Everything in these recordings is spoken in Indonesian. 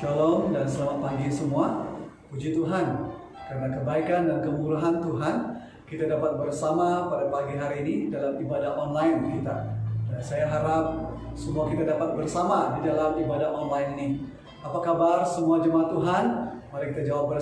Shalom dan selamat pagi semua. Puji Tuhan, karena kebaikan dan kemurahan Tuhan, kita dapat bersama pada pagi hari ini dalam ibadah online kita. Dan saya harap semua kita dapat bersama di dalam ibadah online ini. Apa kabar semua jemaat Tuhan? Mari kita jawab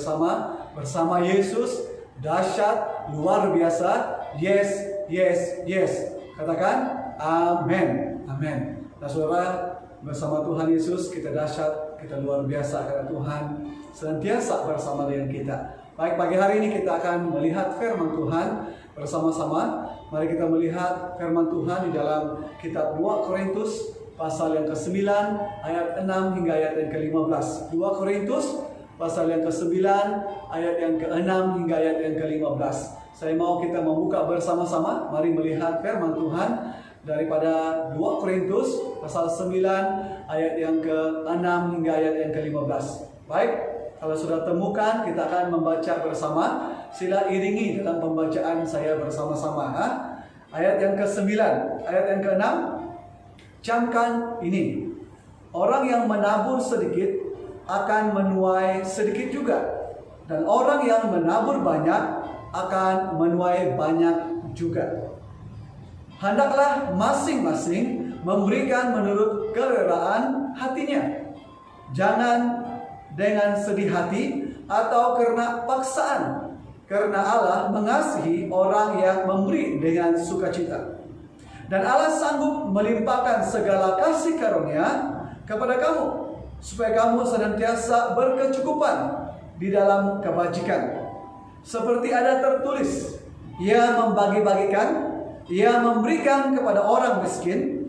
bersama Yesus, dahsyat, luar biasa, yes, yes, yes. Katakan, amin, amin. Nah saudara, bersama Tuhan Yesus kita dahsyat, kita luar biasa karena Tuhan senantiasa bersama dengan kita. Baik, pagi hari ini kita akan melihat firman Tuhan bersama-sama. Mari kita melihat firman Tuhan di dalam kitab 2 Korintus pasal yang ke-9 ayat 6 hingga ayat yang ke-15. 2 Korintus pasal yang ke-9 ayat yang ke-6 hingga ayat yang ke-15. Saya mau kita membuka bersama-sama. Mari melihat firman Tuhan daripada 2 Korintus pasal 9 ayat yang ke-6 hingga ayat yang ke-15. Baik, kalau sudah temukan kita akan membaca bersama. Sila iringi dalam pembacaan saya bersama-sama. Ayat yang ke-9, ayat yang ke-6. Camkan ini, orang yang menabur sedikit akan menuai sedikit juga, dan orang yang menabur banyak akan menuai banyak juga. Hendaklah masing-masing memberikan menurut kerelaan hatinya, jangan dengan sedih hati atau karena paksaan, karena Allah mengasihi orang yang memberi dengan sukacita. Dan Allah sanggup melimpahkan segala kasih karunia kepada kamu, supaya kamu senantiasa berkecukupan di dalam kebajikan. Seperti ada tertulis, Ia membagi-bagikan, Ia memberikan kepada orang miskin,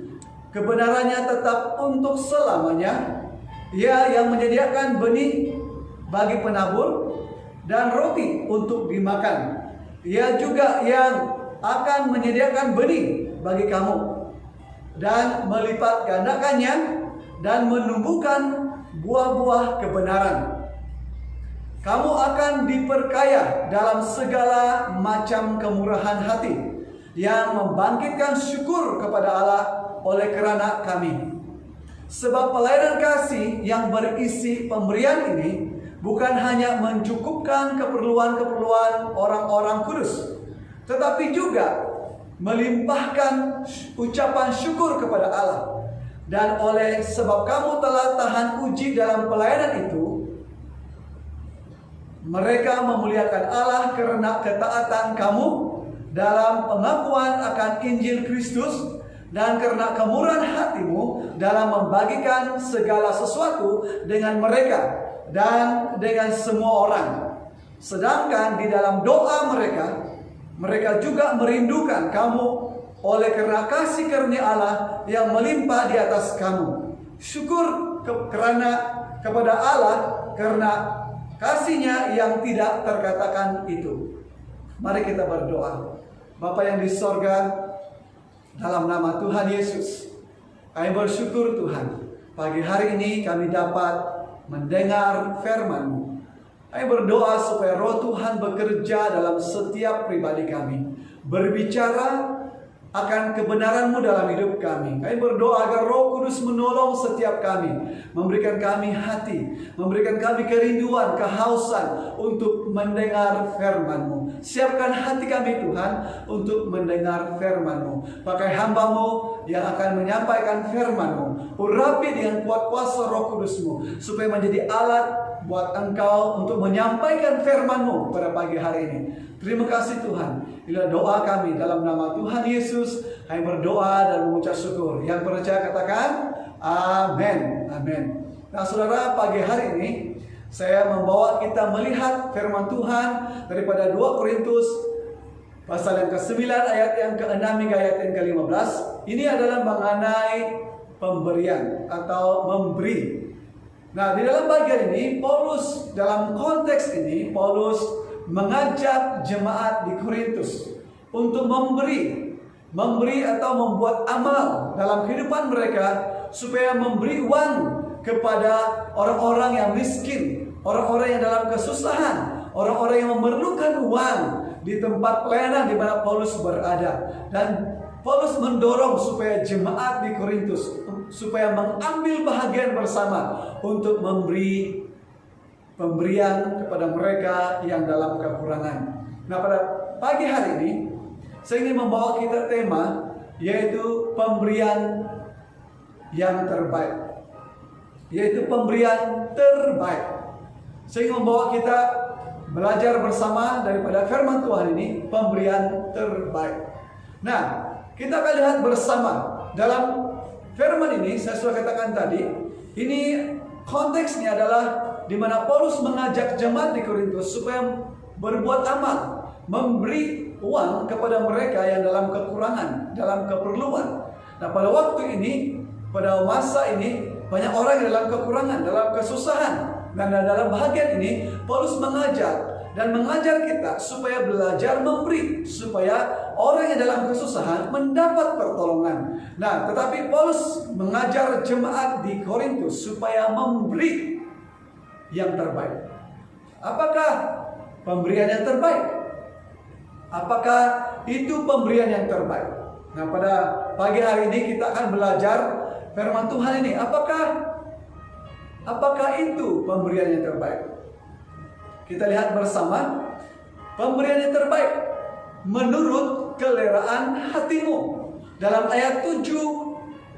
kebenarannya tetap untuk selamanya. Ia yang menyediakan benih bagi penabur dan roti untuk dimakan. Ia juga yang akan menyediakan benih bagi kamu dan melipat gandakannya dan menumbuhkan buah-buah kebenaran. Kamu akan diperkaya dalam segala macam kemurahan hati, yang membangkitkan syukur kepada Allah oleh kerana kami. Sebab pelayanan kasih yang berisi pemberian ini bukan hanya mencukupkan keperluan-keperluan orang-orang kudus, tetapi juga melimpahkan ucapan syukur kepada Allah. Dan oleh sebab kamu telah tahan uji dalam pelayanan itu, mereka memuliakan Allah karena ketaatan kamu dalam pengakuan akan Injil Kristus, dan karena kemurahan hatimu dalam membagikan segala sesuatu dengan mereka dan dengan semua orang. Sedangkan di dalam doa mereka juga merindukan kamu oleh karena kasih karunia Allah yang melimpah di atas kamu. Syukur kepada Allah karena kasih-Nya yang tidak terkatakan itu. Mari kita berdoa. Bapa yang di sorga, dalam nama Tuhan Yesus, kami bersyukur Tuhan, pagi hari ini kami dapat mendengar firman-Mu. Kami berdoa supaya Roh Tuhan bekerja dalam setiap pribadi kami, berbicara akan kebenaran-Mu dalam hidup kami. Kami berdoa agar Roh Kudus menolong setiap kami, memberikan kami hati, memberikan kami kerinduan, kehausan untuk mendengar firman-Mu. Siapkan hati kami Tuhan untuk mendengar firman-Mu. Pakai hamba-Mu yang akan menyampaikan firman-Mu. Urapi dengan kuat kuasa Roh Kudus-Mu, supaya menjadi alat buat Engkau untuk menyampaikan firman-Mu pada pagi hari ini. Terima kasih Tuhan. Inilah doa kami dalam nama Tuhan Yesus. Kami berdoa dan mengucap syukur. Yang percaya katakan amin. Amin. Nah saudara, pagi hari ini saya membawa kita melihat firman Tuhan daripada 2 Korintus pasal yang ke-9 ayat yang ke-6 hingga ayat yang ke-15. Ini adalah mengenai pemberian atau memberi. Nah, di dalam bagian ini Paulus, dalam konteks ini Paulus mengajak jemaat di Korintus untuk memberi atau membuat amal dalam kehidupan mereka, supaya memberi uang kepada orang-orang yang miskin, orang-orang yang dalam kesusahan, orang-orang yang memerlukan uang di tempat pelayanan di mana Paulus berada. Dan Paulus mendorong supaya jemaat di Korintus supaya mengambil bahagian bersama untuk memberi pemberian kepada mereka yang dalam kekurangan. Nah, pada pagi hari ini saya ingin membawa kita tema, yaitu pemberian yang terbaik. Yaitu pemberian terbaik. Saya ingin membawa kita belajar bersama daripada firman Tuhan ini, pemberian terbaik. Nah, kita akan lihat bersama dalam firman ini. Saya sudah katakan tadi, ini konteksnya adalah di mana Paulus mengajak jemaat di Korintus supaya berbuat amal, memberi uang kepada mereka yang dalam kekurangan, dalam keperluan. Nah, pada waktu ini, pada masa ini, banyak orang yang dalam kekurangan, dalam kesusahan. Dan dalam bahagian ini, Paulus mengajar kita supaya belajar memberi, supaya orang yang dalam kesusahan mendapat pertolongan. Nah, tetapi Paulus mengajar jemaat di Korintus supaya memberi yang terbaik. Apakah pemberian yang terbaik? Apakah itu pemberian yang terbaik? Nah, pada pagi hari ini kita akan belajar firman Tuhan ini. Apakah itu pemberian yang terbaik? Kita lihat bersama pemberian yang terbaik menurut keleraan hatimu. Dalam ayat 7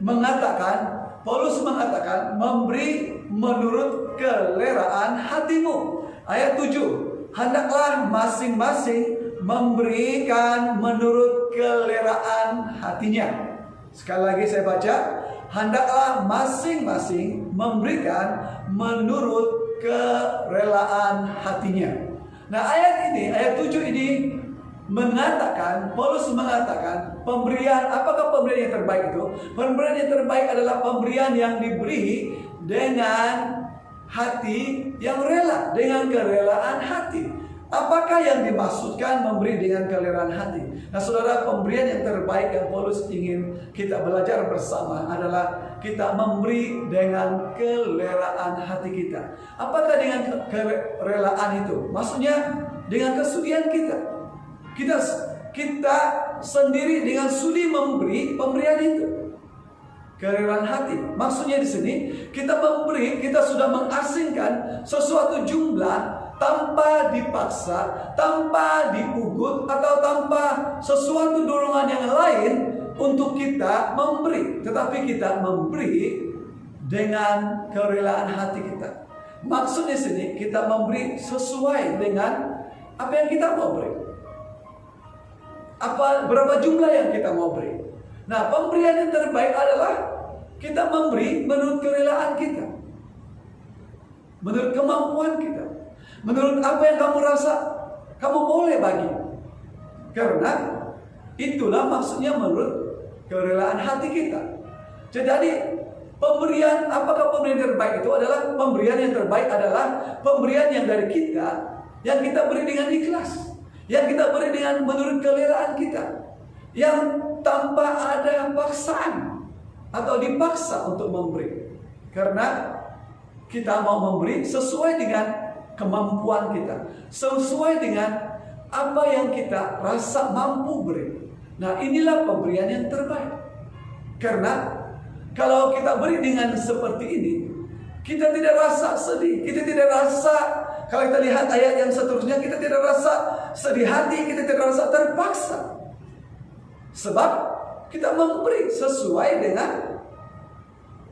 mengatakan, Paulus mengatakan memberi menurut keleraan hatimu. Ayat 7, hendaklah masing-masing memberikan menurut keleraan hatinya. Sekali lagi saya baca, hendaklah masing-masing memberikan menurut kerelaan hatinya. Nah, ayat 7 ini mengatakan, Paulus mengatakan pemberian, apakah pemberian yang terbaik itu? Pemberian yang terbaik adalah pemberian yang diberi dengan hati yang rela, dengan kerelaan hati. Apakah yang dimaksudkan memberi dengan kerelaan hati? Nah, saudara, pemberian yang terbaik yang Paulus ingin kita belajar bersama adalah kita memberi dengan kerelaan hati kita. Apakah dengan kerelaan itu? Maksudnya dengan kesudian kita. Kita sendiri dengan sudi memberi pemberian itu. Kerelaan hati. Maksudnya di sini kita memberi, kita sudah mengasingkan sesuatu jumlah tanpa dipaksa, tanpa diugut, atau tanpa sesuatu dorongan yang lain untuk kita memberi. Tetapi kita memberi dengan kerelaan hati kita. Maksudnya di sini kita memberi sesuai dengan apa yang kita mau beri. Berapa jumlah yang kita mau beri. Nah, pemberian yang terbaik adalah kita memberi menurut kerelaan kita, menurut kemampuan kita, menurut apa yang kamu rasa kamu boleh bagi. Karena itulah maksudnya menurut kerelaan hati kita. Jadi pemberian, apakah pemberian terbaik itu adalah pemberian yang terbaik adalah pemberian yang dari kita, yang kita beri dengan ikhlas, yang kita beri dengan menurut kerelaan kita, yang tanpa ada paksaan atau dipaksa untuk memberi. Karena kita mau memberi sesuai dengan kemampuan kita, sesuai dengan apa yang kita rasa mampu beri. Nah, inilah pemberian yang terbaik. Karena kalau kita beri dengan seperti ini, kita tidak rasa sedih, kita tidak rasa, kalau kita lihat ayat yang seterusnya, kita tidak rasa sedih hati, kita tidak rasa terpaksa. Sebab kita memberi sesuai dengan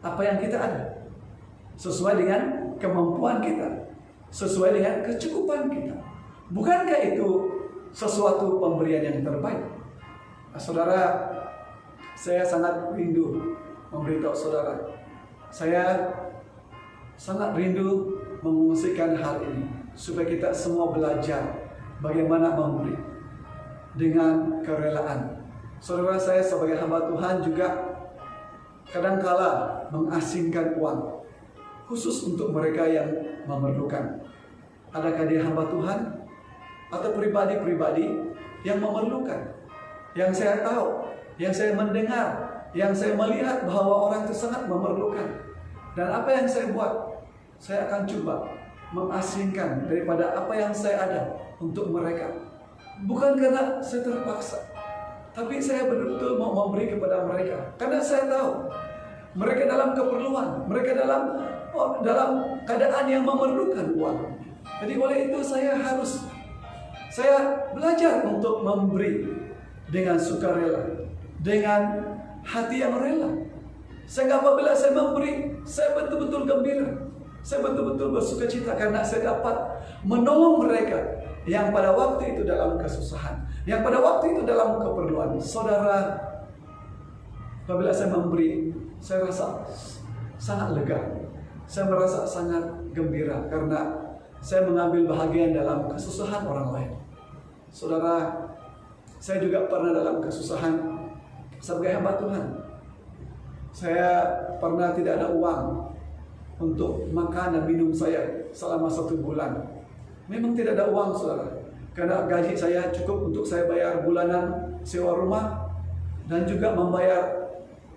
apa yang kita ada, sesuai dengan kemampuan kita, sesuai dengan kecukupan kita. Bukankah itu sesuatu pemberian yang terbaik? Nah, saudara, saya sangat rindu memberitahu saudara, saya sangat rindu mengungsikan hal ini supaya kita semua belajar bagaimana memberi dengan kerelaan. Saudara, saya sebagai hamba Tuhan juga kadangkala mengasingkan uang khusus untuk mereka yang memerlukan. Adakah dia hamba Tuhan atau pribadi-pribadi yang memerlukan, yang saya tahu, yang saya mendengar, yang saya melihat bahwa orang itu sangat memerlukan. Dan apa yang saya buat, saya akan coba mengasingkan daripada apa yang saya ada untuk mereka. Bukan karena saya terpaksa, tapi saya betul-betul mau memberi kepada mereka. Karena saya tahu Mereka dalam keperluan, mereka dalam keadaan yang memerlukan uang. Jadi oleh itu saya belajar untuk memberi dengan sukarela, dengan hati yang rela. Sehingga apabila saya memberi, saya betul-betul gembira. Saya betul-betul bersukacita karena saya dapat menolong mereka yang pada waktu itu dalam kesusahan, yang pada waktu itu dalam keperluan. Saudara, apabila saya memberi, saya rasa sangat lega. Saya merasa sangat gembira karena saya mengambil bahagian dalam kesusahan orang lain. Saudara, saya juga pernah dalam kesusahan sebagai hamba Tuhan. Saya pernah tidak ada uang untuk makan dan minum saya selama 1 bulan. Memang tidak ada uang, saudara, karena gaji saya cukup untuk saya bayar bulanan sewa rumah dan juga membayar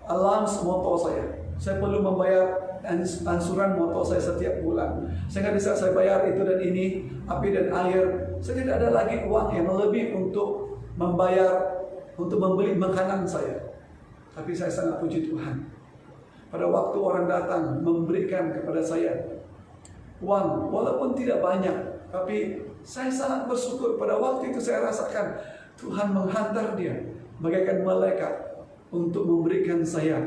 allowance motor saya. Saya perlu membayar ansuran motor saya setiap bulan. Sehingga bisa saya bayar itu dan ini, api dan air. Saya tidak ada lagi uang yang lebih untuk membayar, untuk membeli makanan saya. Tapi saya sangat puji Tuhan. Pada waktu orang datang memberikan kepada saya uang, walaupun tidak banyak, tapi saya sangat bersyukur. Pada waktu itu saya rasakan Tuhan menghantar dia bagaikan malaikat untuk memberikan saya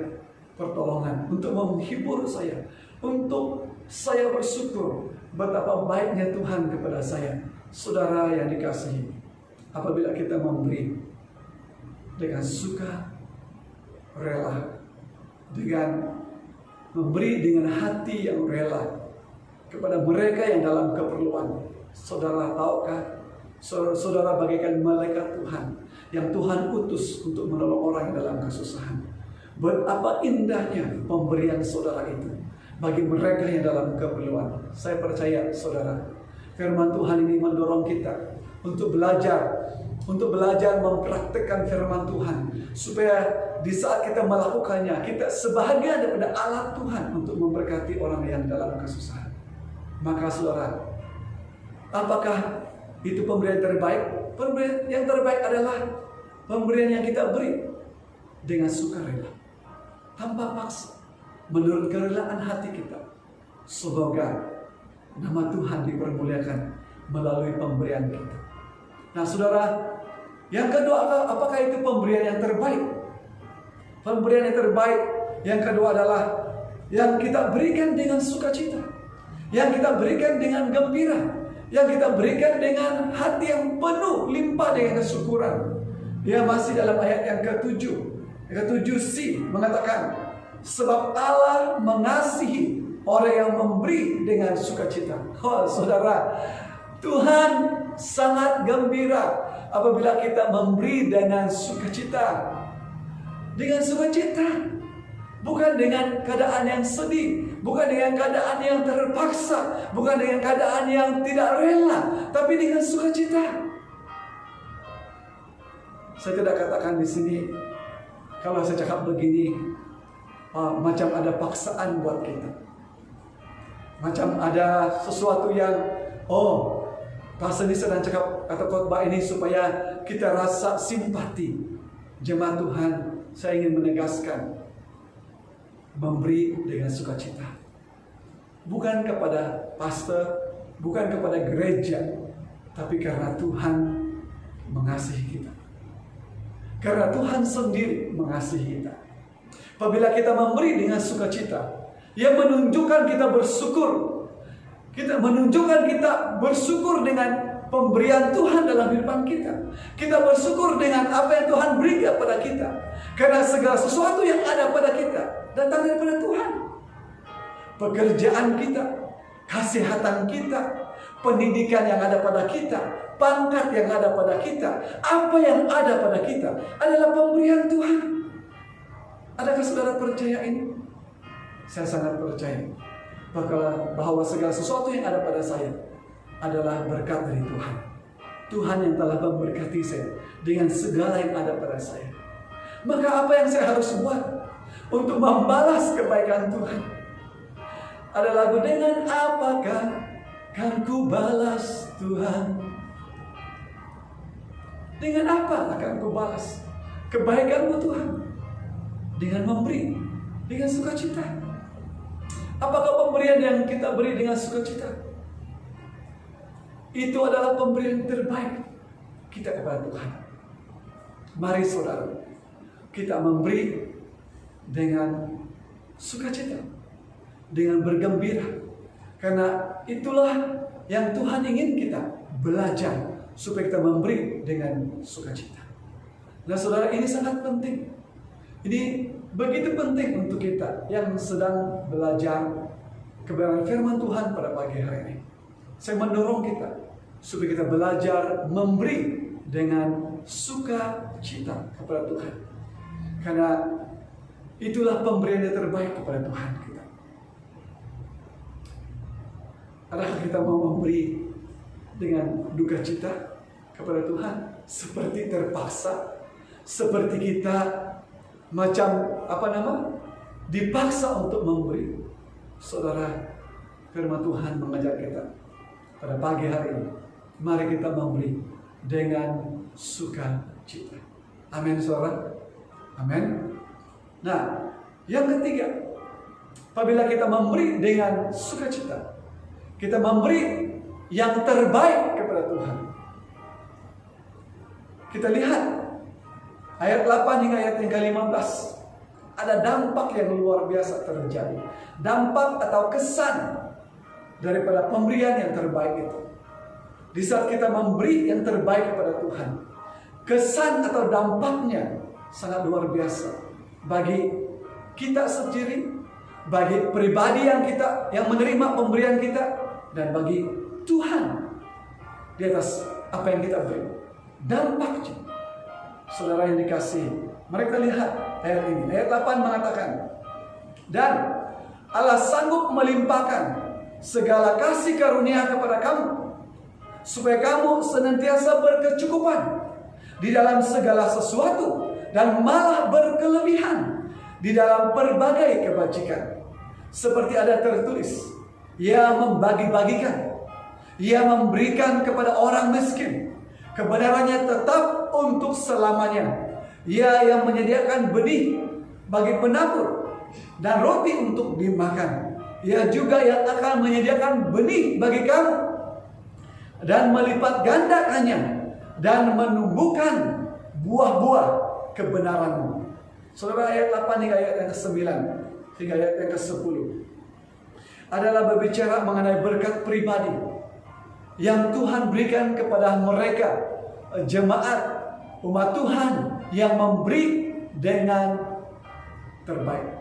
pertolongan, untuk menghibur saya, untuk saya bersyukur betapa baiknya Tuhan kepada saya. Saudara yang dikasihi, apabila kita memberi dengan suka rela, dengan memberi dengan hati yang rela kepada mereka yang dalam keperluan. Saudara tahukah, saudara bagaikan malaikat Tuhan yang Tuhan utus untuk menolong orang yang dalam kesusahan. Betapa indahnya pemberian saudara itu bagi mereka yang dalam keperluan. Saya percaya, saudara, firman Tuhan ini mendorong kita untuk belajar mempraktikkan firman Tuhan, supaya di saat kita melakukannya, kita sebahagian daripada alat Tuhan untuk memberkati orang yang dalam kesusahan. Maka saudara, apakah itu pemberian terbaik? Pemberian yang terbaik adalah pemberian yang kita beri dengan sukarela, tanpa paksa, menurut kerelaan hati kita. Semoga nama Tuhan dipermuliakan melalui pemberian kita. Nah saudara, yang kedua, apakah itu pemberian yang terbaik? Pemberian yang terbaik yang kedua adalah yang kita berikan dengan sukacita, yang kita berikan dengan gembira, yang kita berikan dengan hati yang penuh limpah dengan kesyukuran. Dia masih dalam ayat yang ke-7c mengatakan, sebab Allah mengasihi orang yang memberi dengan sukacita. Oh saudara, Tuhan sangat gembira apabila kita memberi dengan sukacita. Dengan sukacita, bukan dengan keadaan yang sedih, bukan dengan keadaan yang terpaksa, bukan dengan keadaan yang tidak rela, tapi dengan sukacita. Saya tidak katakan di sini, kalau saya cakap begini, macam ada paksaan buat kita, macam ada sesuatu yang pastor ini sedang cakap atau khotbah ini supaya kita rasa simpati. Jemaat Tuhan, saya ingin menegaskan, memberi dengan sukacita, bukan kepada pastor, bukan kepada gereja, tapi karena Tuhan mengasihi kita, karena Tuhan sendiri mengasihi kita. Apabila kita memberi dengan sukacita, yang menunjukkan kita bersyukur, kita menunjukkan kita bersyukur dengan pemberian Tuhan dalam kehidupan kita. Kita bersyukur dengan apa yang Tuhan beri kepada kita. Karena segala sesuatu yang ada pada kita datang daripada Tuhan. Pekerjaan kita, kesehatan kita, pendidikan yang ada pada kita, pangkat yang ada pada kita, apa yang ada pada kita adalah pemberian Tuhan. Adakah saudara percaya ini? Saya sangat percaya bahwa segala sesuatu yang ada pada saya adalah berkat dari Tuhan. Tuhan yang telah memberkati saya dengan segala yang ada pada saya. Maka apa yang saya harus buat untuk membalas kebaikan Tuhan? Ada lagu, dengan apakah kan ku balas Tuhan? Dengan apa akan ku balas kebaikan-Mu Tuhan? Dengan memberi dengan sukacita. Apakah pemberian yang kita beri dengan sukacita? Itu adalah pemberian terbaik kita kepada Tuhan. Mari saudara, kita memberi dengan sukacita, dengan bergembira. Karena itulah yang Tuhan ingin kita belajar, supaya kita memberi dengan sukacita. Nah saudara, ini sangat penting. Ini begitu penting untuk kita yang sedang belajar kebenaran firman Tuhan pada pagi hari ini. Saya mendorong kita supaya kita belajar memberi dengan sukacita kepada Tuhan. Karena itulah pemberian yang terbaik kepada Tuhan kita. Adakah kita mau memberi dengan duka cita kepada Tuhan? Seperti terpaksa, seperti kita dipaksa untuk memberi. Saudara, firman Tuhan mengajak kita pada pagi hari ini, mari kita memberi dengan sukacita. Amin saudara. Amin. Nah, yang ketiga, apabila kita memberi dengan sukacita, kita memberi yang terbaik kepada Tuhan. Kita lihat ayat 8 hingga ayat yang ke-15. Ada dampak yang luar biasa terjadi. Dampak atau kesan daripada pemberian yang terbaik itu. Di saat kita memberi yang terbaik kepada Tuhan, kesan atau dampaknya sangat luar biasa bagi kita sendiri, bagi pribadi yang menerima pemberian kita, dan bagi Tuhan di atas apa yang kita beri. Dampaknya, saudara yang dikasihi, mereka lihat ayat ini. Ayat 8 mengatakan, dan Allah sanggup melimpahkan segala kasih karunia kepada kamu, supaya kamu senantiasa berkecukupan di dalam segala sesuatu, dan malah berkelebihan di dalam berbagai kebajikan. Seperti ada tertulis, Ia membagi-bagikan, Ia memberikan kepada orang miskin, kebenarannya tetap untuk selamanya. Ia yang menyediakan benih bagi penabur dan roti untuk dimakan. Ia juga yang akan menyediakan benih bagi kamu dan melipat gandakannya dan menumbuhkan buah-buah kebenaranmu. Saudara, ayat 8 hingga ayat yang ke-9 hingga ayat yang ke-10 adalah berbicara mengenai berkat pribadi yang Tuhan berikan kepada mereka, jemaat umat Tuhan yang memberi dengan terbaik,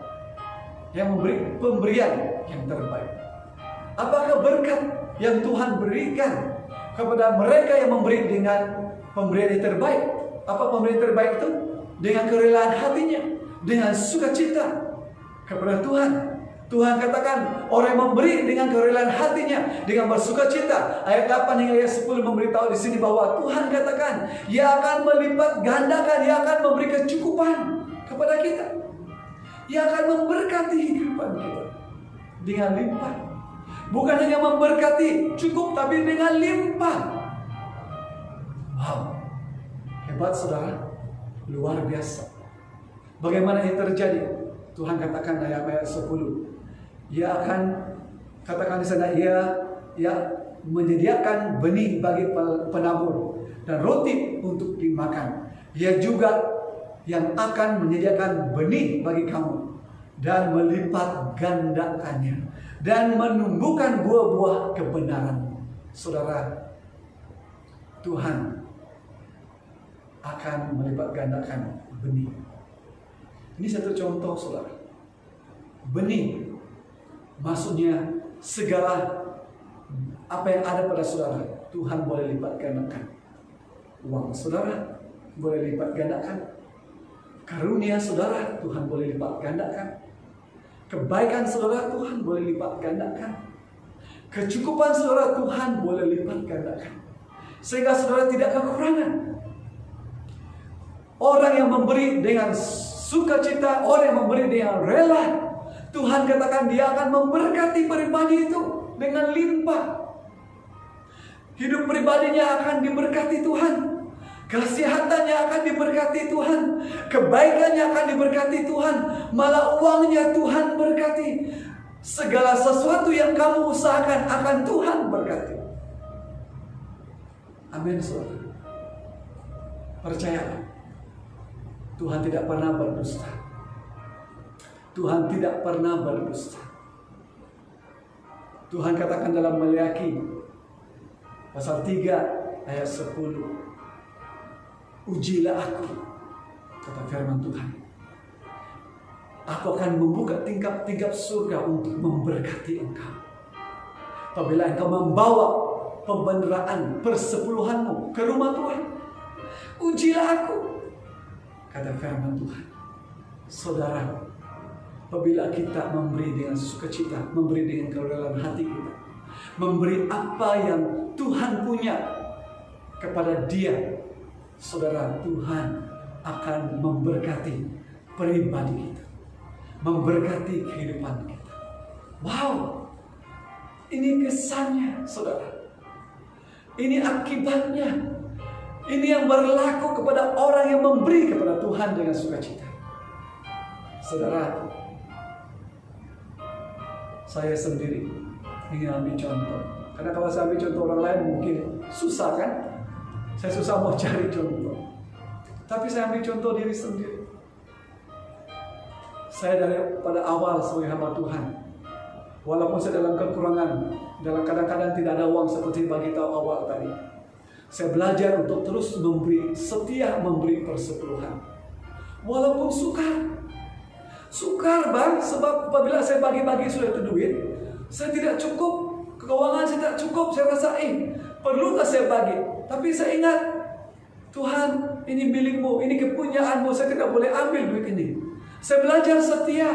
yang memberi pemberian yang terbaik. Apakah berkat yang Tuhan berikan kepada mereka yang memberi dengan pemberian yang terbaik? Apa pemberian terbaik itu? Dengan kerelaan hatinya, dengan sukacita kepada Tuhan. Tuhan katakan, orang yang memberi dengan kerelaan hatinya, dengan bersukacita. Ayat 8 hingga ayat 10 memberitahu di sini bahwa Tuhan katakan, Ia akan melipat gandakan, Ia akan memberi kecukupan kepada kita. Ia akan memberkati kehidupan kita dengan limpah. Bukan hanya memberkati cukup, tapi dengan limpah. Wow, hebat saudara, luar biasa. Bagaimana ini terjadi? Tuhan katakan dalam ayat 10, Ia akan katakan di sana, Ia menyediakan benih bagi penabur dan roti untuk dimakan. Ia juga yang akan menyediakan benih bagi kamu dan melipat gandakannya dan menumbuhkan buah-buah kebenaran. Saudara, Tuhan akan melipat gandakan benih. Ini satu contoh, saudara. Benih maksudnya segala apa yang ada pada saudara, Tuhan boleh lipat gandakan. Uang saudara boleh lipat gandakan. Karunia saudara, Tuhan boleh lipat gandakan. Kebaikan saudara, Tuhan boleh lipat gandakan. Kecukupan saudara, Tuhan boleh lipat gandakan. Sehingga saudara tidak kekurangan. Orang yang memberi dengan sukacita, orang yang memberi dengan rela, Tuhan katakan Dia akan memberkati pribadi itu dengan limpah. Hidup pribadinya akan diberkati Tuhan. Kesehatannya akan diberkati Tuhan. Kebaikannya akan diberkati Tuhan. Malah uangnya Tuhan berkati. Segala sesuatu yang kamu usahakan akan Tuhan berkati. Amin, saudara. Percayalah, Tuhan tidak pernah berdusta. Tuhan tidak pernah berdusta. Tuhan katakan dalam Maleakhi pasal 3 ayat 10, ujilah aku, kata firman Tuhan. Aku akan membuka tingkap-tingkap surga untuk memberkati engkau. Apabila engkau membawa pembenaran persepuluhanmu ke rumah Tuhan, ujilah aku, kata firman Tuhan. Saudara, apabila kita memberi dengan sukacita, memberi dengan kerelaan hati kita, memberi apa yang Tuhan punya kepada Dia, saudara, Tuhan akan memberkati pribadi kita, memberkati kehidupan kita. Wow, ini kesannya, saudara. Ini akibatnya. Ini yang berlaku kepada orang yang memberi kepada Tuhan dengan sukacita. Saudara, saya sendiri ingin ambil contoh. Karena kalau saya ambil contoh orang lain mungkin susah kan? Saya susah mau cari contoh. Tapi saya ambil contoh diri sendiri. Saya pada awal sebagai hamba Tuhan, walaupun saya dalam kekurangan, dalam kadang-kadang tidak ada uang seperti bagi tahu awal tadi, saya belajar untuk terus memberi, setia memberi persepuluhan. Walaupun sukar bang, sebab apabila saya bagi-bagi sudah itu duit, saya tidak cukup, keuangan saya tidak cukup, saya rasa perlukah saya bagi? Tapi saya ingat, Tuhan, ini milikmu, ini kepunyaanmu, saya tidak boleh ambil duit ini. Saya belajar setia.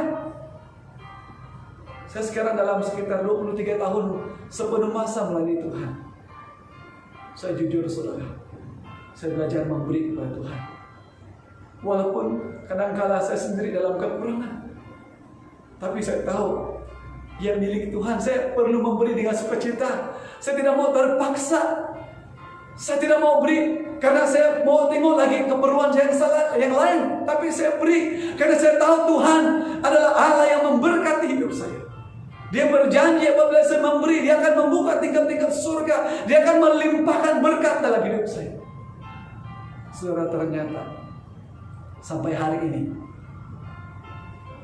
Saya sekarang dalam sekitar 23 tahun sepenuh masa melayani Tuhan. Saya jujur, saudara, saya belajar memberi kepada Tuhan. Walaupun kadang-kala saya sendiri dalam kekurangan, tapi saya tahu yang milik Tuhan. Saya perlu memberi dengan sukacita. Saya tidak mau terpaksa. Saya tidak mau beri karena saya mau tengok lagi keperluan saya yang lain. Tapi saya beri karena saya tahu Tuhan adalah Allah yang memberkati hidup saya. Dia berjanji apabila saya memberi, Dia akan membuka tingkap-tingkap surga. Dia akan melimpahkan berkat dalam hidup saya. Saudara, ternyata sampai hari ini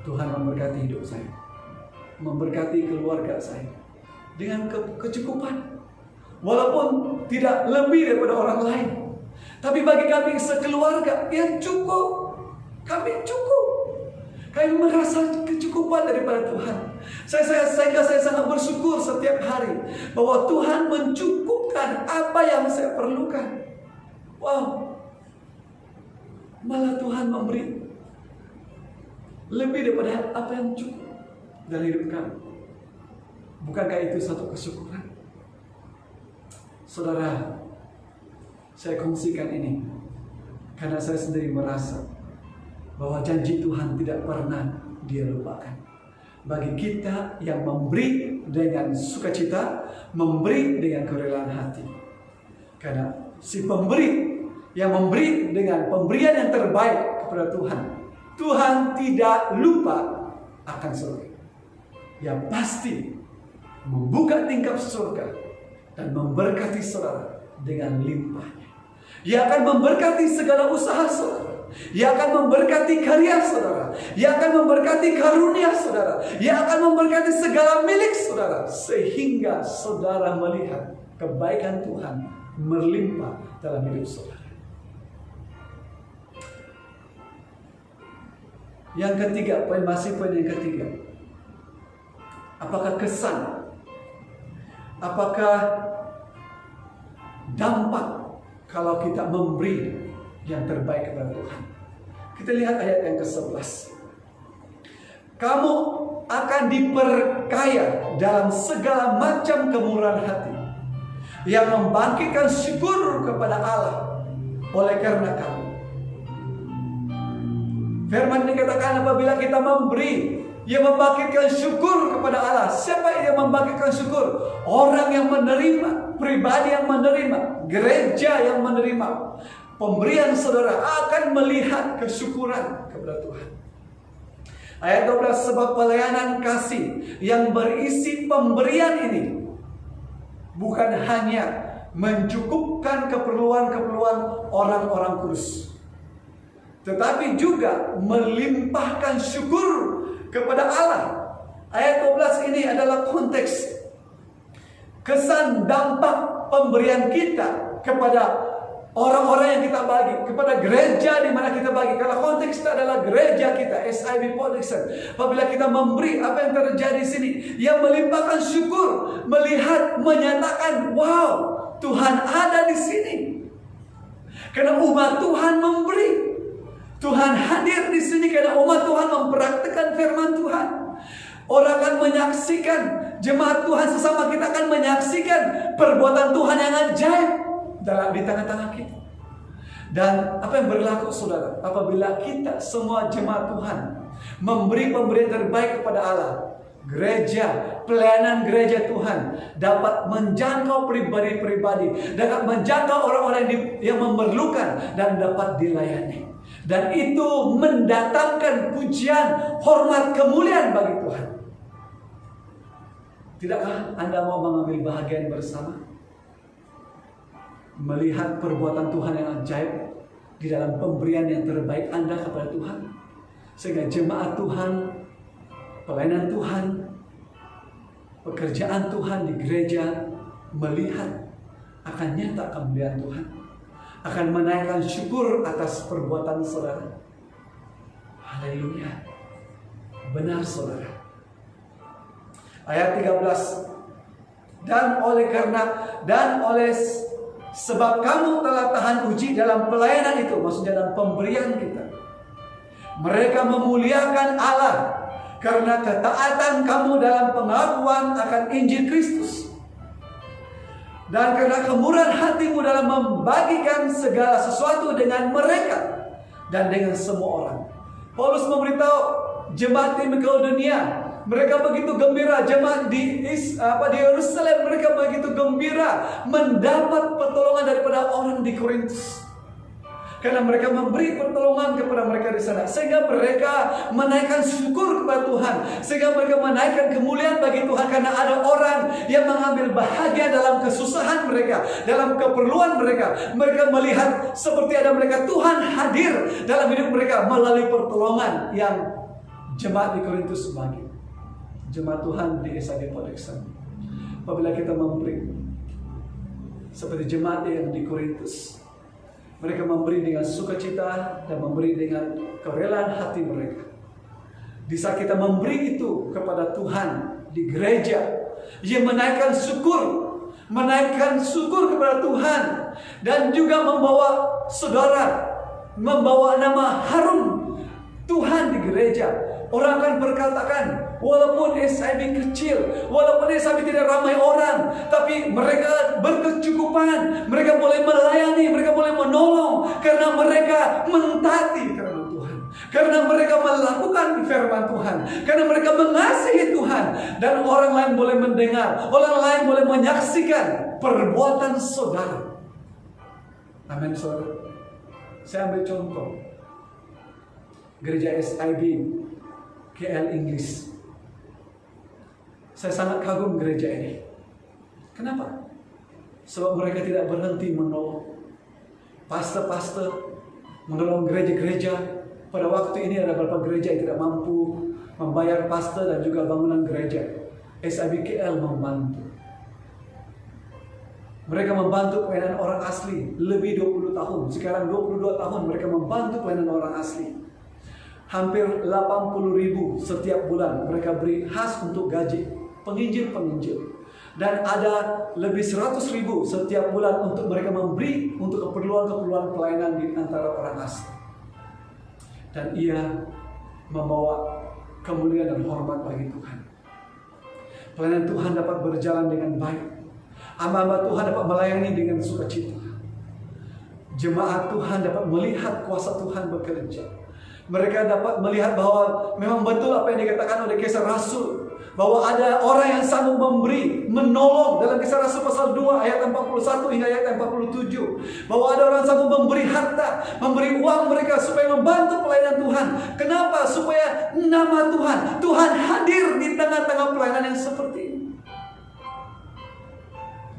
Tuhan memberkati hidup saya, memberkati keluarga saya dengan kecukupan. Walaupun tidak lebih daripada orang lain, tapi bagi kami sekeluarga yang cukup. Kami cukup. Kami merasa kecukupan daripada Tuhan. Saya sangat bersyukur setiap hari bahwa Tuhan mencukupkan apa yang saya perlukan. Wow. Malah Tuhan memberi lebih daripada apa yang cukup dalam hidup kami. Bukankah itu satu kesyukuran? Saudara, saya kongsikan ini karena saya sendiri merasa bahwa janji Tuhan tidak pernah Dia lupakan. Bagi kita yang memberi dengan sukacita, memberi dengan kerelaan hati. Karena si pemberi yang memberi dengan pemberian yang terbaik kepada Tuhan, Tuhan tidak lupa akan surga. Yang pasti membuka tingkap surga dan memberkati saudara dengan limpahnya. Ia akan memberkati segala usaha saudara. Ia akan memberkati karya saudara. Ia akan memberkati karunia saudara. Ia akan memberkati segala milik saudara. Sehingga saudara melihat kebaikan Tuhan melimpah dalam hidup saudara. Yang ketiga, poin yang ketiga. Apakah kesan? Apakah dampak kalau kita memberi yang terbaik kepada Tuhan? Kita lihat ayat yang ke-11. Kamu akan diperkaya dalam segala macam kemurahan hati, yang membangkitkan syukur kepada Allah oleh karena kamu. Firman dikatakan apabila kita memberi, Ia membangkitkan syukur kepada Allah. Siapa yang membangkitkan syukur? Orang yang menerima, pribadi yang menerima, gereja yang menerima, pemberian saudara akan melihat kesyukuran kepada Tuhan. Ayat 12, sebab pelayanan kasih yang berisi pemberian ini bukan hanya mencukupkan keperluan-keperluan orang-orang kudus, tetapi juga melimpahkan syukur kepada Allah. Ayat 12 ini adalah konteks kesan dampak pemberian kita kepada orang-orang yang kita bagi, kepada gereja di mana kita bagi. Kalau konteks itu adalah gereja kita, SIB Production. Apabila kita memberi, apa yang terjadi di sini? Yang melimpahkan syukur, melihat, menyatakan, wow, Tuhan ada di sini. Karena umat Tuhan memberi. Tuhan hadir di sini karena umat Tuhan mempraktikkan firman Tuhan. Orang akan menyaksikan, jemaat Tuhan sesama kita akan menyaksikan perbuatan Tuhan yang ajaib di tengah-tengah kita. Dan apa yang berlaku saudara? Apabila kita semua jemaat Tuhan memberi pemberian terbaik kepada Allah, gereja, pelayanan gereja Tuhan dapat menjangkau pribadi-pribadi, dapat menjangkau orang-orang yang memerlukan dan dapat dilayani. Dan itu mendatangkan pujian, hormat, kemuliaan bagi Tuhan. Tidakkah Anda mau mengambil bahagian bersama? Melihat perbuatan Tuhan yang ajaib di dalam pemberian yang terbaik Anda kepada Tuhan. Sehingga jemaat Tuhan, pelayanan Tuhan, pekerjaan Tuhan di gereja melihat akan nyata kemuliaan Tuhan. Akan menaikkan syukur atas perbuatan saudara. Haleluya. Benar saudara. Ayat 13. Dan oleh sebab kamu telah tahan uji dalam pelayanan itu, maksudnya dalam pemberian kita, mereka memuliakan Allah karena ketaatan kamu dalam pengakuan akan Injil Kristus, dan karena kemurahan hatimu dalam membagikan segala sesuatu dengan mereka dan dengan semua orang. Paulus memberitahu jemaat di Makedonia, mereka begitu gembira. Jemaat di Yerusalem, mereka begitu gembira mendapat pertolongan daripada orang di Korintus. Karena mereka memberi pertolongan kepada mereka di sana, sehingga mereka menaikkan syukur kepada Tuhan, sehingga mereka menaikkan kemuliaan bagi Tuhan. Karena ada orang yang mengambil bahagia dalam kesusahan mereka, dalam keperluan mereka. Mereka melihat seperti ada mereka, Tuhan hadir dalam hidup mereka melalui pertolongan yang jemaat di Korintus bagi. Jemaat Tuhan di SIB Production, apabila kita memberi seperti jemaat yang di Korintus, mereka memberi dengan sukacita dan memberi dengan kerelaan hati mereka. Di saat kita memberi itu kepada Tuhan di gereja, ia menaikkan syukur kepada Tuhan, dan juga membawa saudara, membawa nama harum Tuhan di gereja. Orang akan berkatakan, walaupun SIB kecil, walaupun SIB tidak ramai orang, tapi mereka berkecukupan, mereka boleh melayani, mereka boleh menolong, karena mereka mentaati firman Tuhan, karena mereka melakukan firman Tuhan, karena mereka mengasihi Tuhan. Dan orang lain boleh mendengar, orang lain boleh menyaksikan perbuatan saudara. Amin saudara. Saya ambil contoh gereja SIB KL Inggris. Saya sangat kagum gereja ini. Kenapa? Sebab mereka tidak berhenti menolong pastor-pastor, menolong gereja-gereja. Pada waktu ini ada beberapa gereja yang tidak mampu membayar pastor dan juga bangunan gereja. SIB KL membantu. Mereka membantu pelayanan orang asli lebih 20 tahun. Sekarang 22 tahun mereka membantu pelayanan orang asli. Hampir 80.000 setiap bulan mereka beri khas untuk gaji penginjil-penginjil. Dan ada lebih 100.000 setiap bulan untuk mereka memberi untuk keperluan-keperluan pelayanan di antara orang asli. Dan ia membawa kemuliaan dan hormat bagi Tuhan. Pelayanan Tuhan dapat berjalan dengan baik. Hamba-hamba Tuhan dapat melayani dengan sukacita. Jemaat Tuhan dapat melihat kuasa Tuhan bekerja. Mereka dapat melihat bahwa memang betul apa yang dikatakan oleh kisah Rasul, bahwa ada orang yang sanggup memberi, menolong dalam Kisah Rasul pasal 2 ayat 41 hingga ayat 47. Bahwa ada orang sanggup memberi harta, memberi uang mereka supaya membantu pelayanan Tuhan. Kenapa? Supaya nama Tuhan hadir di tengah-tengah pelayanan yang seperti ini.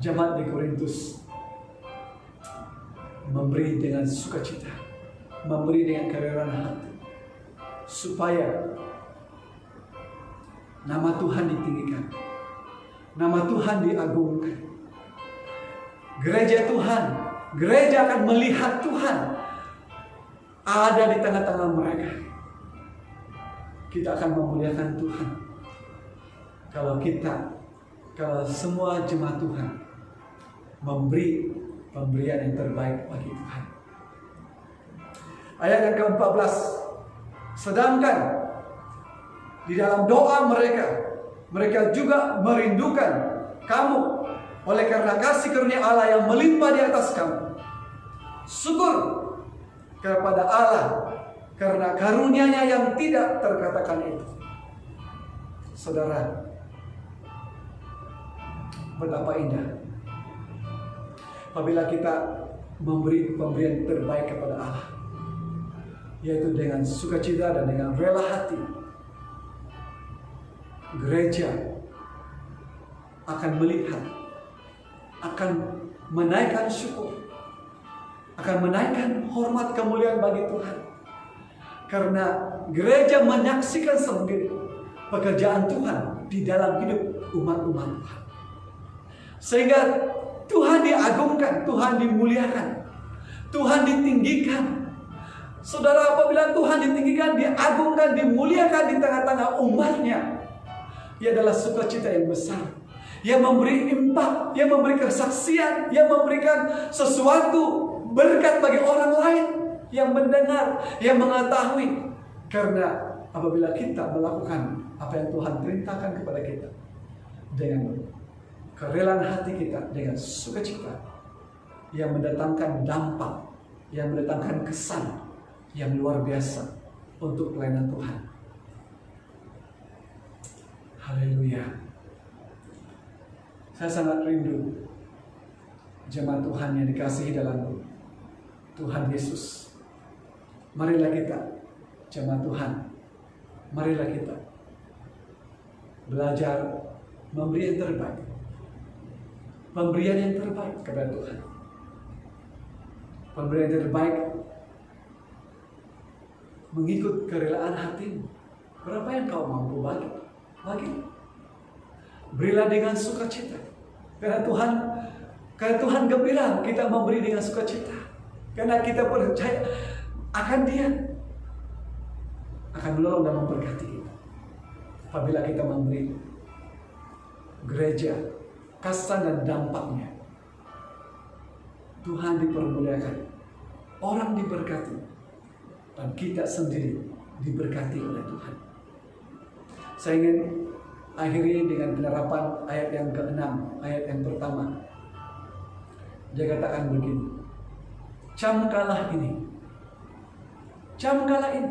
Jemaat di Korintus memberi dengan sukacita, memberi dengan kerelaan hati, supaya nama Tuhan ditinggikan, nama Tuhan diagungkan. Gereja akan melihat Tuhan ada di tengah-tengah mereka. Kita akan memuliakan Tuhan kalau semua jemaat Tuhan memberi pemberian yang terbaik bagi Tuhan. Ayat yang ke-14, sedangkan di dalam doa mereka juga merindukan kamu oleh karena kasih karunia Allah yang melimpah di atas kamu. Syukur kepada Allah karena karunia-Nya yang tidak terkatakan itu. Saudara, betapa indah apabila kita memberi pemberian terbaik kepada Allah, yaitu dengan sukacita dan dengan rela hati. Gereja akan melihat, akan menaikkan syukur, akan menaikkan hormat kemuliaan bagi Tuhan. Karena gereja menyaksikan sendiri pekerjaan Tuhan di dalam hidup umat-umat Tuhan. Sehingga Tuhan diagungkan, Tuhan dimuliakan, Tuhan ditinggikan. Saudara, apabila Tuhan ditinggikan, diagungkan, dimuliakan di tengah-tengah umatnya, ia adalah sukacita yang besar, yang memberi impak, yang memberi kesaksian, yang memberikan sesuatu berkat bagi orang lain yang mendengar, yang mengetahui. Karena apabila kita melakukan apa yang Tuhan perintahkan kepada kita dengan kerelaan hati kita, dengan sukacita, yang mendatangkan dampak, yang mendatangkan kesan yang luar biasa untuk pelayanan Tuhan. Haleluya. Saya sangat rindu jemaat Tuhan yang dikasihi dalam Tuhan Yesus. Marilah kita, jemaat Tuhan, marilah kita belajar memberi yang terbaik, pemberian yang terbaik kepada Tuhan. Pemberian yang terbaik mengikut kerelaan hatimu. Berapa yang kau mampu bagi? Berilah dengan sukacita. Karena Tuhan gembira kita memberi dengan sukacita. Karena kita percaya akan Dia akan menolong dan memberkati kita. Apabila kita memberi, gereja, kesan dan dampaknya, Tuhan dipermuliakan, orang diberkati, dan kita sendiri diberkati oleh Tuhan. Saya ingin akhiri dengan penerapan ayat yang ke-6, ayat yang pertama. Dia katakan begini, camkanlah ini,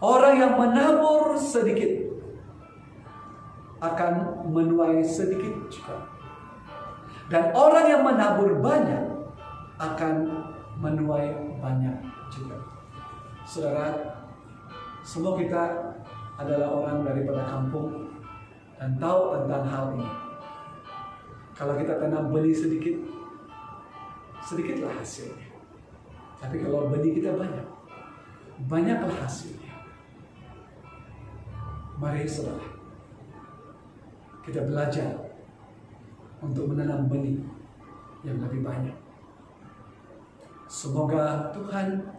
orang yang menabur sedikit akan menuai sedikit juga, dan orang yang menabur banyak akan menuai banyak juga. Saudara, semua kita adalah orang daripada kampung dan tahu tentang hal ini. Kalau kita tanam benih sedikit, sedikitlah hasilnya. Tapi kalau benih kita banyak, banyaklah hasilnya. Mari saudara, kita belajar untuk menanam benih yang lebih banyak. Semoga Tuhan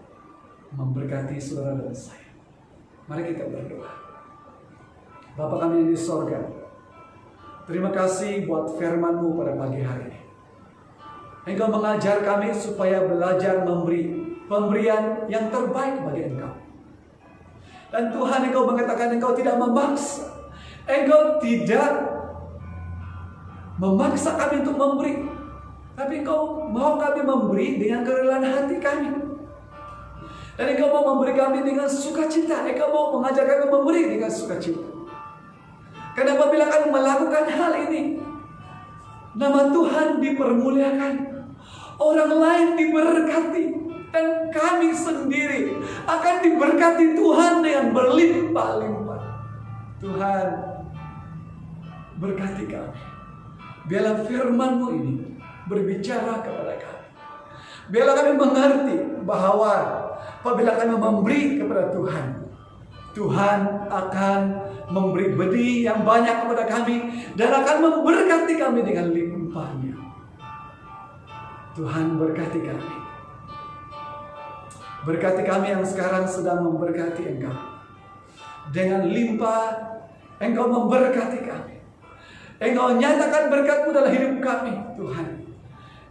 memberkati saudara dan saya. Mari kita berdoa. Bapa kami yang di sorga, terima kasih buat firman-Mu pada pagi hari ini. Engkau mengajar kami supaya belajar memberi pemberian yang terbaik bagi Engkau. Dan Tuhan, Engkau mengatakan Engkau tidak memaksa. Engkau tidak memaksa kami untuk memberi, tapi Engkau mau kami memberi dengan kerelaan hati kami. Dan Engkau mau memberi kami dengan sukacita. Engkau mau mengajar kami memberi dengan sukacita. Karena apabila kami melakukan hal ini, nama Tuhan dipermuliakan, orang lain diberkati, dan kami sendiri akan diberkati Tuhan dengan berlimpah-limpah. Tuhan berkati kami. Biarlah firman-Mu ini berbicara kepada kami. Biarlah kami mengerti bahwa apabila kami memberi kepada Tuhan, Tuhan akan memberi benih yang banyak kepada kami dan akan memberkati kami dengan limpahnya. Tuhan berkati kami. Berkati kami yang sekarang sedang memberkati Engkau. Dengan limpah Engkau memberkati kami. Engkau nyatakan berkat-Mu dalam hidup kami, Tuhan.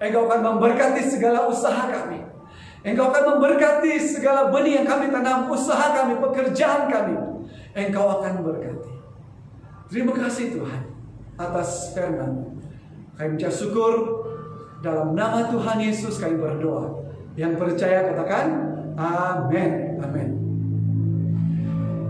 Engkau akan memberkati segala usaha kami. Engkau akan memberkati segala benih yang kami tanam, usaha kami, pekerjaan kami. Engkau akan berkati. Terima kasih Tuhan atas firman-Mu. Kami mengucap syukur dalam nama Tuhan Yesus kami berdoa. Yang percaya katakan amin. Amin.